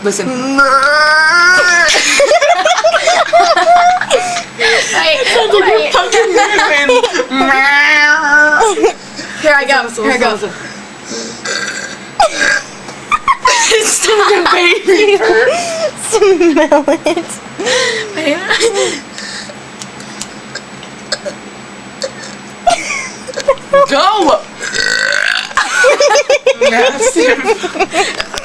Listen. Wait. Fucking Here I go. Here I go. Stop, baby. Smell it. Go. Massive.